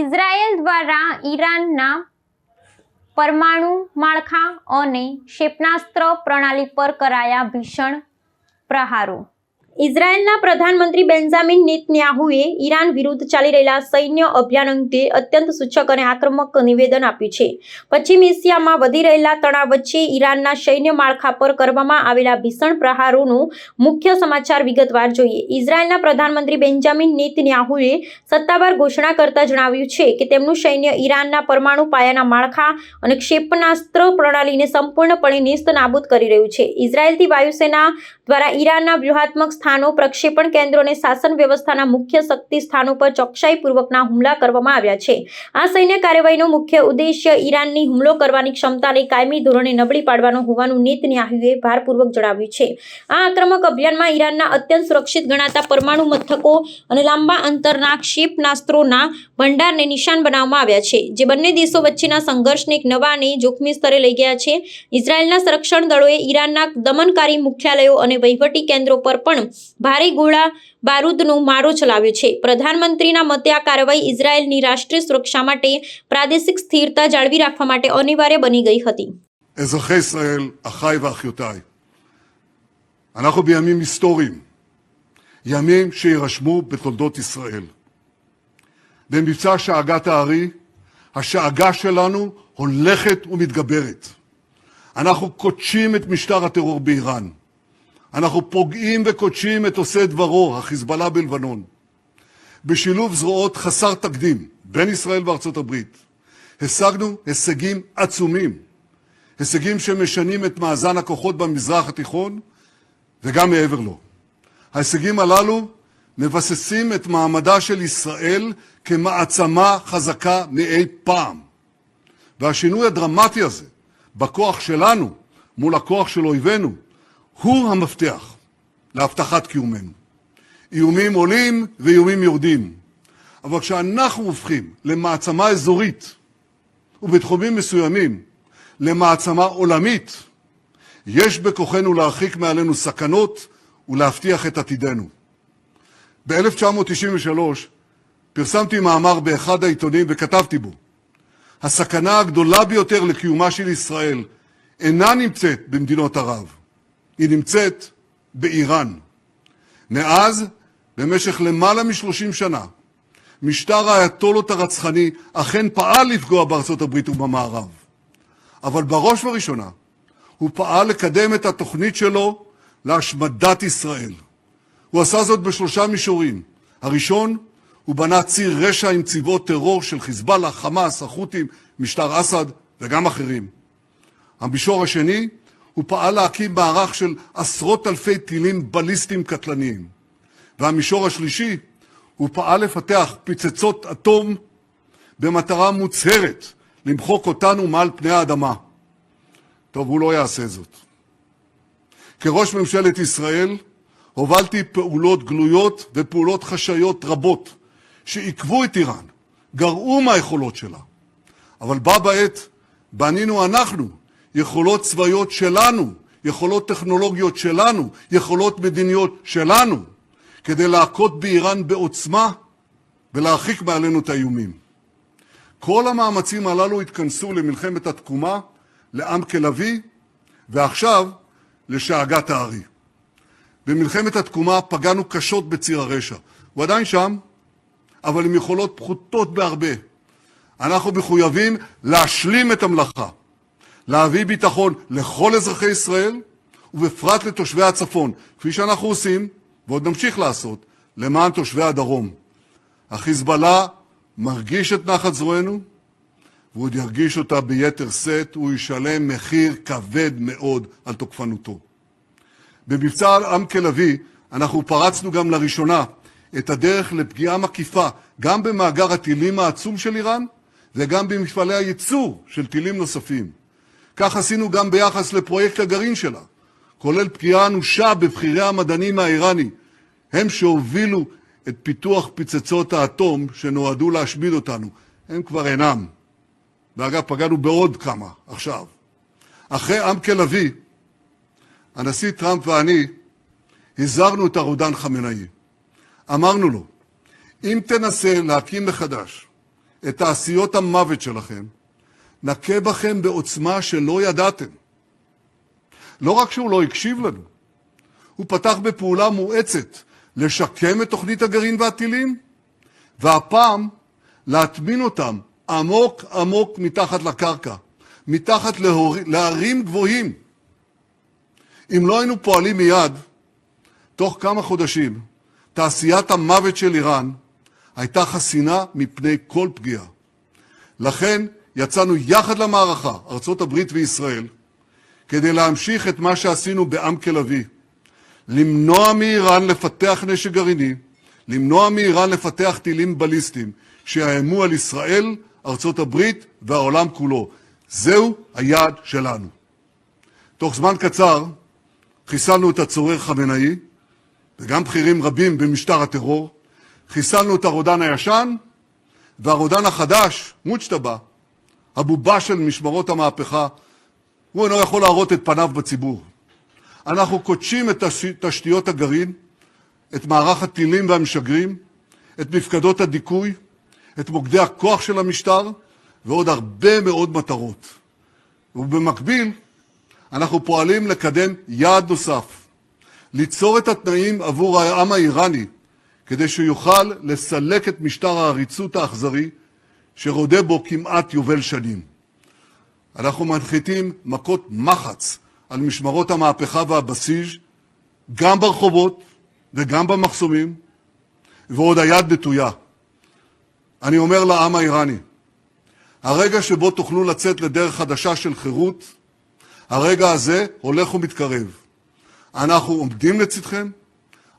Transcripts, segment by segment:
ઇઝરાયેલ દ્વારા ઈરાનના પરમાણુ માળખા અને ક્ષેપણાસ્ત્ર પ્રણાલી પર કરાયા ભીષણ પ્રહારો। ઇઝરાયેલના પ્રધાનમંત્રી બેન્જામિન નેતન્યાહુએ ઈરાન વિરુદ્ધ ચાલી રહેલા સૈન્ય અભિયાન અંગે અત્યંત સૂચક અને આક્રમક નિવેદન આપ્યું છે। પશ્ચિમ એશિયામાં વધી રહેલા તણાવ વચ્ચે ઈરાનના સૈન્ય માળખા પર કરવામાં આવેલા ભીષણ પ્રહારોનું મુખ્ય સમાચાર વિગતવાર જોઈએ। ઇઝરાયેલના પ્રધાનમંત્રી બેન્જામિન નેતન્યાહુએ સત્તાવાર ઘોષણા કરતા જણાવ્યું છે કે તેમનું સૈન્ય ઈરાનના પરમાણુ પાયાના માળખા અને ક્ષેપણાસ્ત્ર પ્રણાલીને સંપૂર્ણપણે નેસ્ત નાબૂદ કરી રહ્યું છે। ઇઝરાયેલથી વાયુસેના દ્વારા ઈરાનના વ્યૂહાત્મક સ્થાનો, પ્રક્ષેપણ કેન્દ્રો અને શાસન વ્યવસ્થાના મુખ્ય શક્તિ સ્થાનો પર ચોકસાઈપૂર્વકના હુમલા કરવામાં આવ્યા છે। આ સૈન્ય કાર્યવાહીનો મુખ્ય ઉદ્દેશ્ય ઈરાનની હુમલો કરવાની ક્ષમતાને કાયમી ધોરણે નબળી પાડવાનો હોવાનું નેતન્યાહુએ ભારપૂર્વક જણાવ્યું છે। આ આક્રમક અભિયાનમાં ઈરાનના અત્યંત સુરક્ષિત ગણાતા પરમાણુ મથકો અને લાંબા અંતરના ક્ષેપણાસ્ત્રોના ભંડારને નિશાન બનાવવામાં આવ્યા છે, જે બંને દેશો વચ્ચેના સંઘર્ષને એક નવા અને જોખમી સ્તરે લઈ ગયા છે। ઇઝરાયેલના સંરક્ષણ દળોએ ઈરાનના દમનકારી મુખ્યાલયો અને વહીવટી કેન્દ્રો પર પણ ભારે ગોળા બારૂદનો મારો ચલાવ્યો છે। પ્રધાનમંત્રીના મતે આ કાર્યવાહી ઇઝરાયેલની રાષ્ટ્રીય સુરક્ષા માટે પ્રાદેશિક સ્થિરતા જાળવી રાખવા માટે અનિવાર્ય બની ગઈ હતી। אזרחי ישראל, אחיי ואחיותיי, אנחנו בימים היסטוריים, ימים שירשמו בתולדות ישראל. במבצע שאגת הארי, השאגה שלנו הולכת ומתגברת. אנחנו קודשים את משטר הטרור באיראן. אנחנו פוגעים וקודשים את עושה דברו, החיזבאללה בלבנון. בשילוב זרועות חסר תקדים בין ישראל וארצות הברית, השגנו הישגים עצומים, הישגים שמשנים את מאזן הכוחות במזרח התיכון וגם מעבר לו. ההישגים הללו מבססים את מעמדה של ישראל כמעצמה חזקה מאי פעם. והשינוי הדרמטי הזה בכוח שלנו מול הכוח של אויבינו הוא המפתח להבטחת קיומנו. איומים עולים ואיומים יורדים. אבל כשאנחנו הופכים למעצמה אזורית ובתחומים מסוימים למעצמה עולמית, יש בכוחנו להרחיק מעלינו סכנות ולהבטיח את עתידנו. ב-1993 פרסמתי מאמר באחד העיתונים וכתבתי בו: הסכנה הגדולה ביותר לקיומה של ישראל אינה נמצאת במדינות ערב, היא נמצאת באיראן. מאז, במשך למעלה מ-30 שנה, משטר האייתולות הרצחני אכן פעל לפגוע בארצות הברית ובמערב. אבל בראש ובראשונה, הוא פעל לקדם את התוכנית שלו להשמדת ישראל. הוא עשה זאת בשלושה מישורים. הראשון, הוא בנה ציר רשע עם צבאות טרור של חיזבאללה, חמאס, החות'ים, משטר אסד וגם אחרים. המישור השני, הוא פעל להקים מערך של עשרות אלפי טילים בליסטיים קטלניים. והמישור השלישי, הוא פעל לפתח פצצות אטום במטרה מוצהרת למחוק אותנו מעל פני האדמה. טוב, הוא לא יעשה זאת. כראש ממשלת ישראל הובלתי פעולות גלויות ופעולות חשאיות רבות שעיכבו את איראן, גרעו מהיכולות שלה. אבל בה בעת בנינו אנחנו יכולות צבאיות שלנו, יכולות טכנולוגיות שלנו, יכולות מדיניות שלנו, כדי להכות באיראן בעוצמה ולהרחיק מעלינו את האיומים. כל המאמצים הללו התכנסו למלחמת התקומה, לעם כלבי, ועכשיו לשאגת הארי. במלחמת התקומה פגענו קשות בציר הרשע. הוא עדיין שם, אבל עם יכולות פחותות בהרבה. אנחנו מחויבים להשלים את המלאכה, להביא ביטחון לכל אזרחי ישראל, ובפרט לתושבי הצפון, כפי שאנחנו עושים, ועוד נמשיך לעשות, למען תושבי הדרום. החיזבאללה מרגיש את נחת זרוענו, והוא עוד ירגיש אותה ביתר שאת, הוא ישלם מחיר כבד מאוד על תוקפנותו. במבצע עם כלבי אנחנו פרצנו גם לראשונה את הדרך לפגיעה מקיפה, גם במאגר הטילים העצום של איראן, וגם במפעלי הייצור של טילים נוספים. כך עשינו גם ביחס לפרויקט הגרעין שלה, כולל פגיעה אנושה בבחירי המדענים האיראני, הם שהובילו את פיתוח פצצות האטום שנועדו להשמיד אותנו. הם כבר אינם. ואגב, פגענו בעוד כמה עכשיו. אחרי עם כלבי, הנשיא טראמפ ואני הזהרנו את הרודן חמינאי. אמרנו לו, אם תנסה להקים מחדש את תעשיות המוות שלכם, נכה בכם בעוצמה שלא ידעתם. לא רק שהוא לא הקשיב לנו, הוא פתח בפעולה מואצת לשקם את תוכנית הגרעין והטילים, והפעם להטמין אותם עמוק עמוק מתחת לקרקע, מתחת להרים גבוהים. אם לא היינו פועלים מיד, תוך כמה חודשים, תעשיית המוות של איראן הייתה חסינה מפני כל פגיעה. לכן יצאנו יחד למערכה, ארצות הברית וישראל, כדי להמשיך את מה שעשינו בעם כלבי, למנוע מאיראן לפתח נשק גרעיני, למנוע מאיראן לפתח טילים בליסטיים שיאיימו על ישראל, ארצות הברית והעולם כולו. זהו היעד שלנו. תוך זמן קצר חיסלנו את הצורר חמינאי וגם בכירים רבים במשטר הטרור, חיסלנו את הרודן הישן והרודן החדש, מוג'טבא, הבובה של משמרות המהפכה, הוא אינו יכול להראות את פניו בציבור. אנחנו קודשים את תשתיות הגרעין, את מערך הטילים והמשגרים, את מפקדות הדיכוי, את מוקדי הכוח של המשטר, ועוד הרבה מאוד מטרות. ובמקביל, אנחנו פועלים לקדם יעד נוסף, ליצור את התנאים עבור העם האיראני, כדי שיוכל לסלק את משטר העריצות האכזרי, שרודה בו כמעט יובל שנים. אנחנו מנחיתים מכות מחץ על משמרות המהפכה והבסיס, גם ברחובות וגם במחסומים, ועוד היד נטויה. אני אומר לעם האיראני, הרגע שבו תוכלו לצאת לדרך חדשה של חירות, הרגע הזה הולך ומתקרב. אנחנו עומדים לצדכם,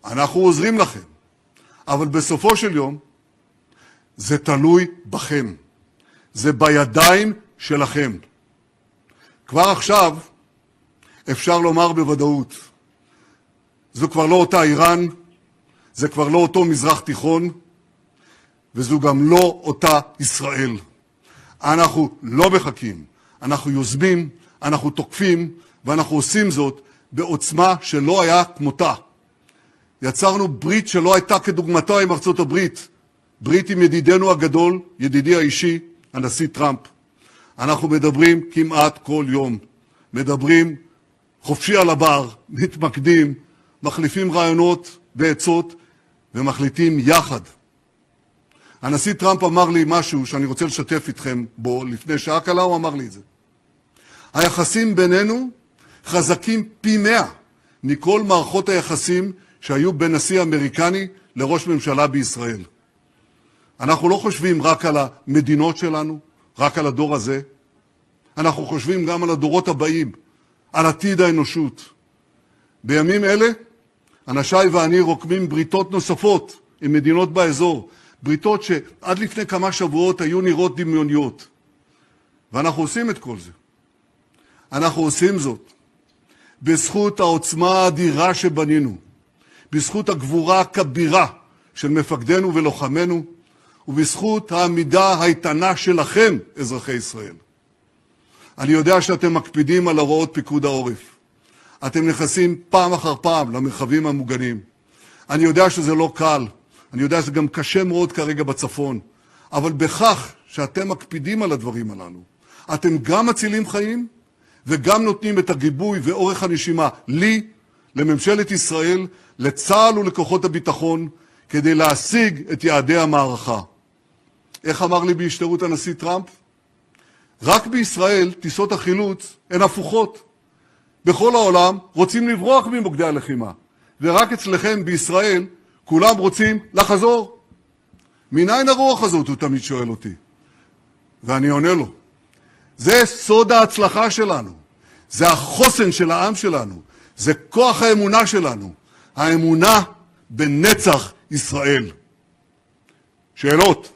אנחנו עוזרים לכם, אבל בסופו של יום זה תלוי בכם. זה בידיים שלכם. כבר עכשיו אפשר לומר בוודאות, זו כבר לא אותה איראן, זה כבר לא אותו מזרח תיכון, וזו גם לא אותה ישראל. אנחנו לא מחכים, אנחנו יוזמים, אנחנו תוקפים, ואנחנו עושים זאת בעוצמה שלא היה כמותה. יצרנו ברית שלא הייתה כדוגמתה עם ארצות הברית, ברית עם ידידנו הגדול, ידידי האישי, הנשיא טראמפ. אנחנו מדברים כמעט כל יום, מדברים חופשי על הבר, מתמקדים, מחליפים רעיונות ועצות, ומחליטים יחד. הנשיא טראמפ אמר לי משהו שאני רוצה לשתף איתכם בו, לפני שעה קלה הוא אמר לי את זה. היחסים בינינו חזקים פי 100 מכל מערכות היחסים שהיו בין נשיא אמריקני לראש ממשלה בישראל. אנחנו לא חושבים רק על המדינות שלנו, רק על הדור הזה. אנחנו חושבים גם על הדורות הבאים, על עתיד האנושות. בימים אלה, אנשיי ואני רוקמים בריתות נוספות עם מדינות באזור, בריתות שעד לפני כמה שבועות היו נראות דמיוניות. ואנחנו עושים את כל זה. אנחנו עושים זאת בזכות העוצמה האדירה שבנינו, בזכות הגבורה הכבירה של מפקדינו ולוחמינו, ובזכות העמידה האיתנה שלכם, אזרחי ישראל. אני יודע שאתם מקפידים על הוראות פיקוד העורף. אתם נכנסים פעם אחר פעם למרחבים המוגנים. אני יודע שזה לא קל, אני יודע שזה גם קשה מאוד כרגע בצפון, אבל בכך שאתם מקפידים על הדברים הללו, אתם גם מצילים חיים וגם נותנים את הגיבוי ואורך הנשימה לי, לממשלת ישראל, לצה"ל ולכוחות הביטחון, כדי להשיג את יעדי המערכה. איך אמר לי בהשתאות הנשיא טראמפ? רק בישראל טיסות החילוץ הן הפוכות. בכל העולם רוצים לברוח ממוקדי הלחימה, ורק אצלכם בישראל כולם רוצים לחזור. מניין הרוח הזאת, הוא תמיד שואל אותי. ואני עונה לו, זה סוד ההצלחה שלנו, זה החוסן של העם שלנו, זה כוח האמונה שלנו, האמונה בנצח ישראל. שאלות?